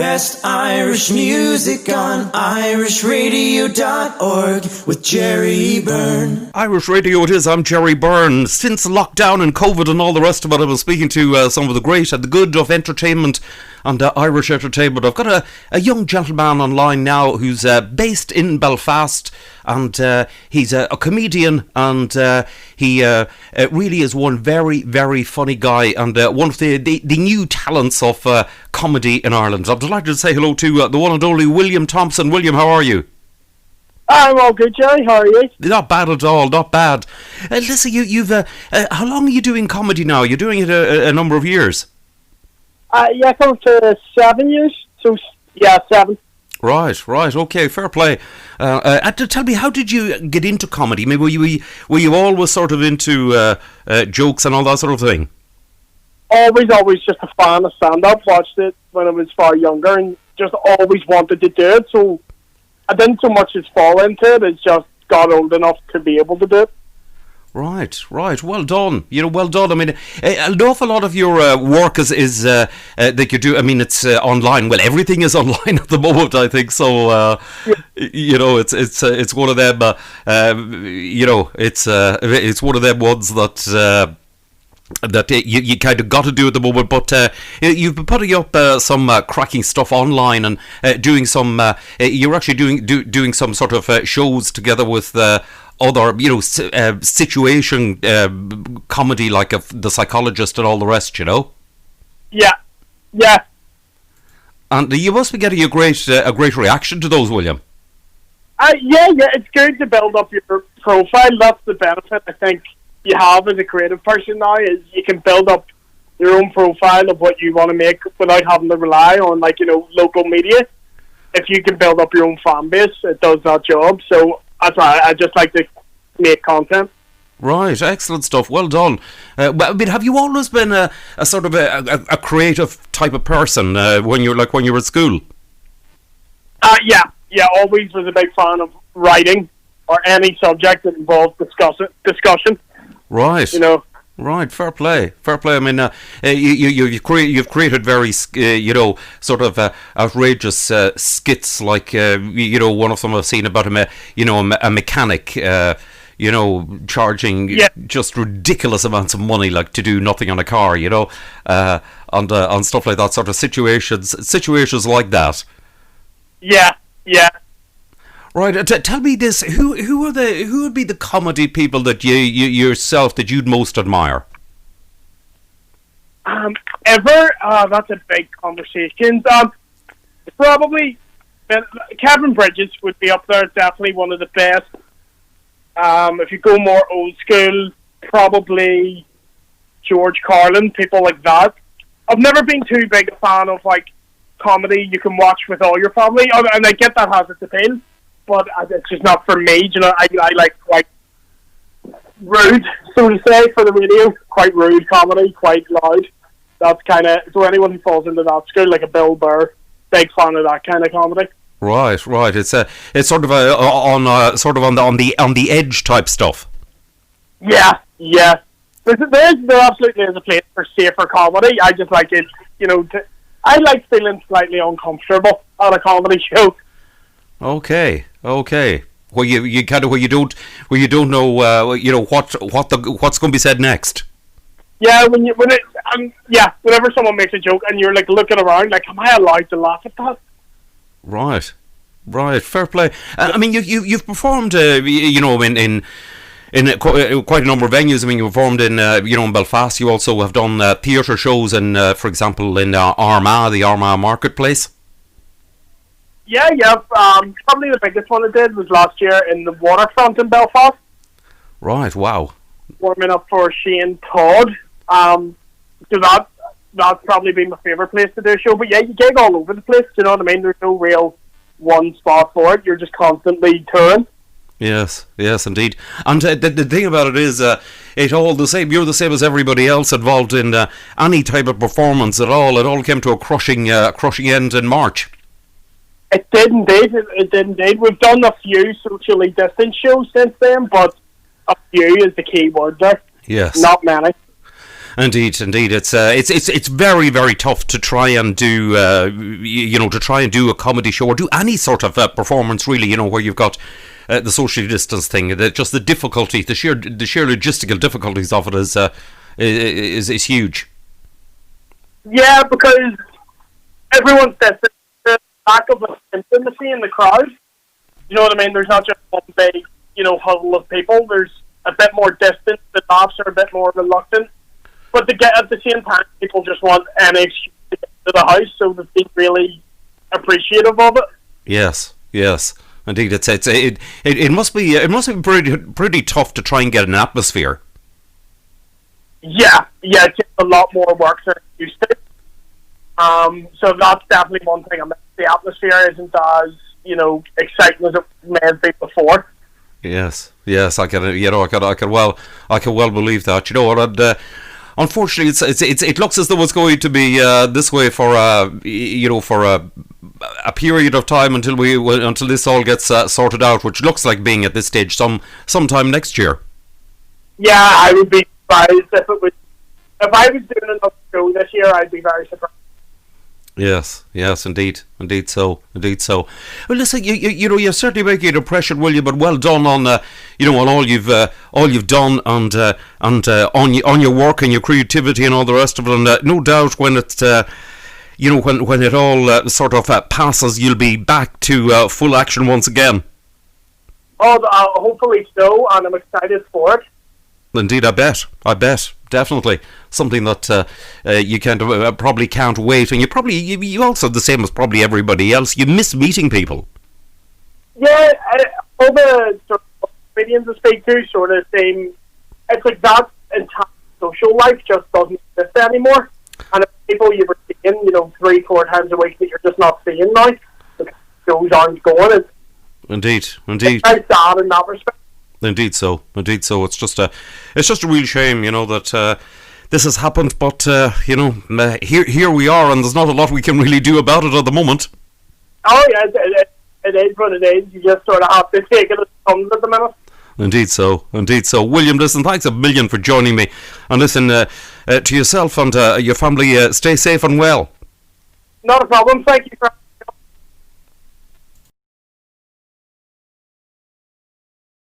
Best Irish music on irishradio.org with Jerry Byrne. Irish Radio it is, I'm Jerry Byrne. Since lockdown and COVID and all the rest of it, I've been speaking to some of the great and the good of entertainment and Irish entertainment. I've got a young gentleman online now who's based in Belfast, and he's a comedian, and he really is one very, very funny guy, and one of the new talents of comedy in Ireland. I'm delighted to say hello to the one and only William Thompson. William, how are you? I'm all good, Jerry. How are you? Not bad at all, not bad. Listen, you've how long are you doing comedy now? You're doing it a number of years. Yeah, come to 7 years. So, yeah, 7. Right, okay, fair play. Tell me, how did you get into comedy? I mean, were you always sort of into jokes and all that sort of thing? Always just a fan of stand-up. Watched it when I was far younger and just always wanted to do it. So I didn't so much as fall into it, it's just got old enough to be able to do it. Right. Well done. Well done. I mean, an awful lot of your work is that you do. I mean, it's online. Well, everything is online at the moment, I think. So, it's one of them. It's one of them ones that you kind of got to do at the moment. But you've been putting up some cracking stuff online and doing some. You're actually doing some sort of shows together with. Other, situation comedy like The Psychologist and all the rest, Yeah. And you must be getting a great reaction to those, William. Yeah, it's good to build up your profile. That's the benefit I think you have as a creative person now, is you can build up your own profile of what you want to make without having to rely on, local media. If you can build up your own fan base, it does that job. So that's why I just like to make content. Right, excellent stuff. Well done. I mean, have you always been a sort of a creative type of person when you were at school? Yeah. Always was a big fan of writing or any subject that involved discussion. Right. Right, fair play. I mean, you've created very, sort of outrageous skits, like, one of them I've seen about a mechanic, charging just ridiculous amounts of money, like to do nothing on a car, on stuff like that, sort of situations like that. Yeah. Right, tell me this: who would be the comedy people that you'd most admire? That's a big conversation. Probably Kevin Bridges would be up there. Definitely one of the best. If you go more old school, probably George Carlin, people like that. I've never been too big a fan of comedy you can watch with all your family, and I get that has its appeal. But it's just not for me. I like quite rude, so to say, for the radio. Quite rude comedy, quite loud. That's kind of, so anyone who falls into that school, like a Bill Burr, big fan of that kind of comedy. Right. It's sort of on the edge type stuff. Yeah. There absolutely is a place for safer comedy. I just like it. I like feeling slightly uncomfortable on a comedy show. Okay. Where you don't know what's going to be said next. Yeah, whenever someone makes a joke and you're looking around, am I allowed to laugh at that? Right, fair play. I mean, you've performed, in quite a number of venues. I mean, you performed in in Belfast. You also have done theatre shows in, for example, in Armagh, the Armagh Marketplace. Yeah. Probably the biggest one I did was last year in the Waterfront in Belfast. Right, wow. Warming up for Shane Todd. So that's probably been my favourite place to do a show. But yeah, you gig all over the place, you know what I mean? There's no real one spot for it. You're just constantly touring. Yes, indeed. And the thing about it is, it all the same. You're the same as everybody else involved in any type of performance at all. It all came to a crushing end in March. It did indeed. We've done a few socially distanced shows since then, but a few is the key word there. Yes. Not many. Indeed. It's very, very tough to try and do a comedy show or do any sort of performance, really. You know, where you've got the social distance thing. Just the difficulty, the sheer logistical difficulties of it is huge. Yeah, because everyone says the lack of intimacy in the crowd. You know what I mean? There's not just one big, huddle of people. There's a bit more distance. The laughs are a bit more reluctant. But at the same time, people just want an excuse to get to the house, so they've been really appreciative of it. Yes. Indeed, it must be pretty tough to try and get an atmosphere. Yeah, it's just a lot more work than it used to. So that's definitely one thing. The atmosphere isn't as exciting as it may have been before. Yes, I can well believe that. You know what? Unfortunately, it looks as though it's going to be this way for a period of time until this all gets sorted out, which looks like being at this stage sometime next year. Yeah, I would be surprised if I was doing another show this year. I'd be very surprised. Yes, indeed so. Well, listen, you're certainly making an impression, William, but well done on on all you've done and on your work and your creativity and all the rest of it. And no doubt when it's when it all sort of passes, you'll be back to full action once again. Oh, hopefully so, and I'm excited for it. Indeed, I bet, definitely something that you probably can't wait, and you also, the same as probably everybody else, you miss meeting people. Yeah, all the sort of comedians I speak to sort of seem it's like that entire social life just doesn't exist anymore, and people you were seeing 3-4 times a week that you're just not seeing now, because shows aren't going. Indeed. It's very sad in that respect. Indeed so. It's just a real shame, that this has happened. But here we are, and there's not a lot we can really do about it at the moment. Oh yeah, it is what it is. You just sort of have to take it as it comes at the minute. Indeed so. William, listen, thanks a million for joining me. And listen, to yourself and your family, stay safe and well. Not a problem. Thank you for